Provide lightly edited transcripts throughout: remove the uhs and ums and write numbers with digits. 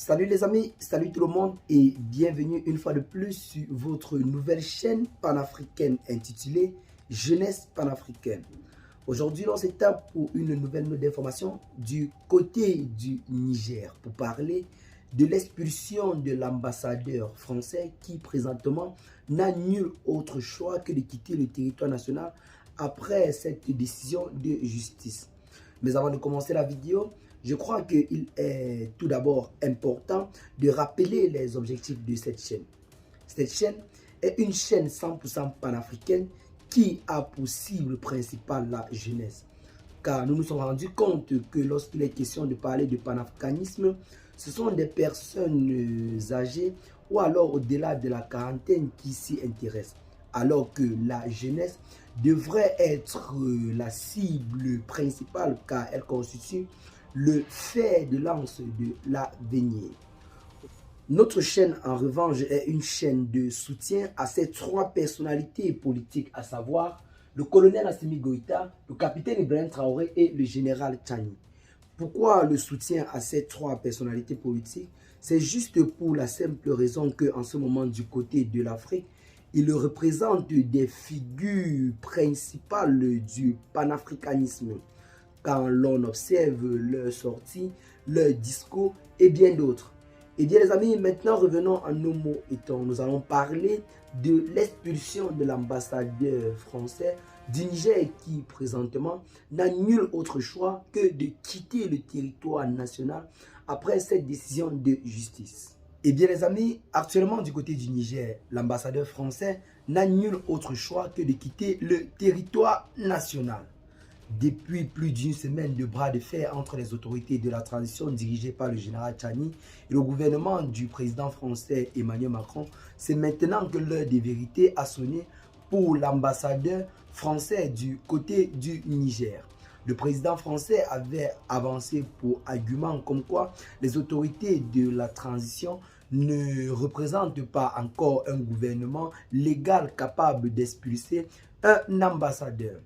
Salut les amis, salut tout le monde et bienvenue une fois de plus sur votre nouvelle chaîne panafricaine intitulée Jeunesse panafricaine. Aujourd'hui, on s'étape pour une nouvelle note d'information du côté du Niger pour parler de l'expulsion de l'ambassadeur français qui présentement n'a nul autre choix que de quitter le territoire national après cette décision de justice. Mais avant de commencer la vidéo, je crois qu'il est tout d'abord important de rappeler les objectifs de cette chaîne. Cette chaîne est une chaîne 100% panafricaine qui a pour cible principale la jeunesse. Car nous nous sommes rendus compte que lorsqu'il est question de parler de panafricanisme, ce sont des personnes âgées ou alors au-delà de la quarantaine qui s'y intéressent. Alors que la jeunesse devrait être la cible principale car elle constitue le fer de lance de l'avenir. Notre chaîne, en revanche, est une chaîne de soutien à ces trois personnalités politiques, à savoir le colonel Assimi Goïta, le capitaine Ibrahim Traoré et le général Tchani. Pourquoi le soutien à ces trois personnalités politiques? C'est juste pour la simple raison qu'en ce moment, du côté de l'Afrique, ils représentent des figures principales du panafricanisme. Quand l'on observe leurs sorties, leurs discours et bien d'autres. Et bien les amis, maintenant revenons à nos mots étant. Nous allons parler de l'expulsion de l'ambassadeur français du Niger qui présentement n'a nul autre choix que de quitter le territoire national après cette décision de justice. Et bien les amis, actuellement du côté du Niger, l'ambassadeur français n'a nul autre choix que de quitter le territoire national. Depuis plus d'une semaine de bras de fer entre les autorités de la transition dirigées par le général Tchani et le gouvernement du président français Emmanuel Macron, c'est maintenant que l'heure des vérités a sonné pour l'ambassadeur français du côté du Niger. Le président français avait avancé pour argument comme quoi les autorités de la transition ne représentent pas encore un gouvernement légal capable d'expulser un ambassadeur.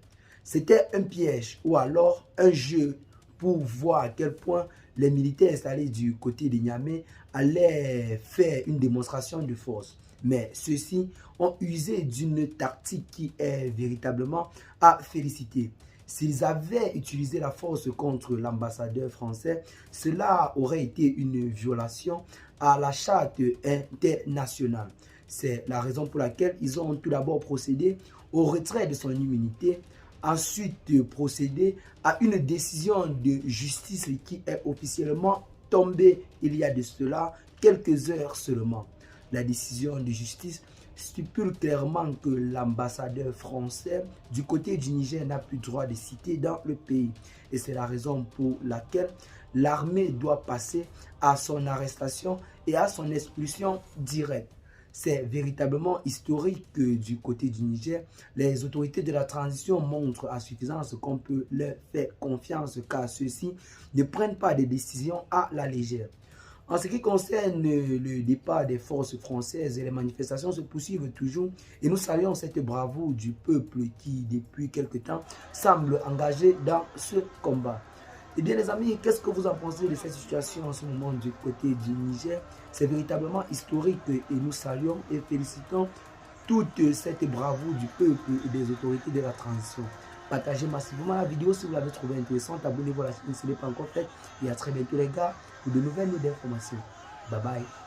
C'était un piège ou alors un jeu pour voir à quel point les militaires installés du côté de Niamey allaient faire une démonstration de force. Mais ceux-ci ont usé d'une tactique qui est véritablement à féliciter. S'ils avaient utilisé la force contre l'ambassadeur français, cela aurait été une violation à la charte internationale. C'est la raison pour laquelle ils ont tout d'abord procédé au retrait de son immunité. Ensuite, procéder à une décision de justice qui est officiellement tombée il y a de cela quelques heures seulement. La décision de justice stipule clairement que l'ambassadeur français du côté du Niger n'a plus droit de citer dans le pays. Et c'est la raison pour laquelle l'armée doit passer à son arrestation et à son expulsion directe. C'est véritablement historique que du côté du Niger, les autorités de la transition montrent à suffisance qu'on peut leur faire confiance car ceux-ci ne prennent pas des décisions à la légère. En ce qui concerne le départ des forces françaises, les manifestations se poursuivent toujours et nous saluons cette bravoure du peuple qui, depuis quelque temps, semble engagé dans ce combat. Eh bien les amis, qu'est-ce que vous en pensez de cette situation en ce moment du côté du Niger? C'est véritablement historique et nous saluons et félicitons toute cette bravoure du peuple et des autorités de la transition. Partagez massivement la vidéo si vous l'avez trouvée intéressante. Abonnez-vous à la chaîne si ce n'est pas encore fait. Et à très bientôt les gars pour de nouvelles informations. Bye bye.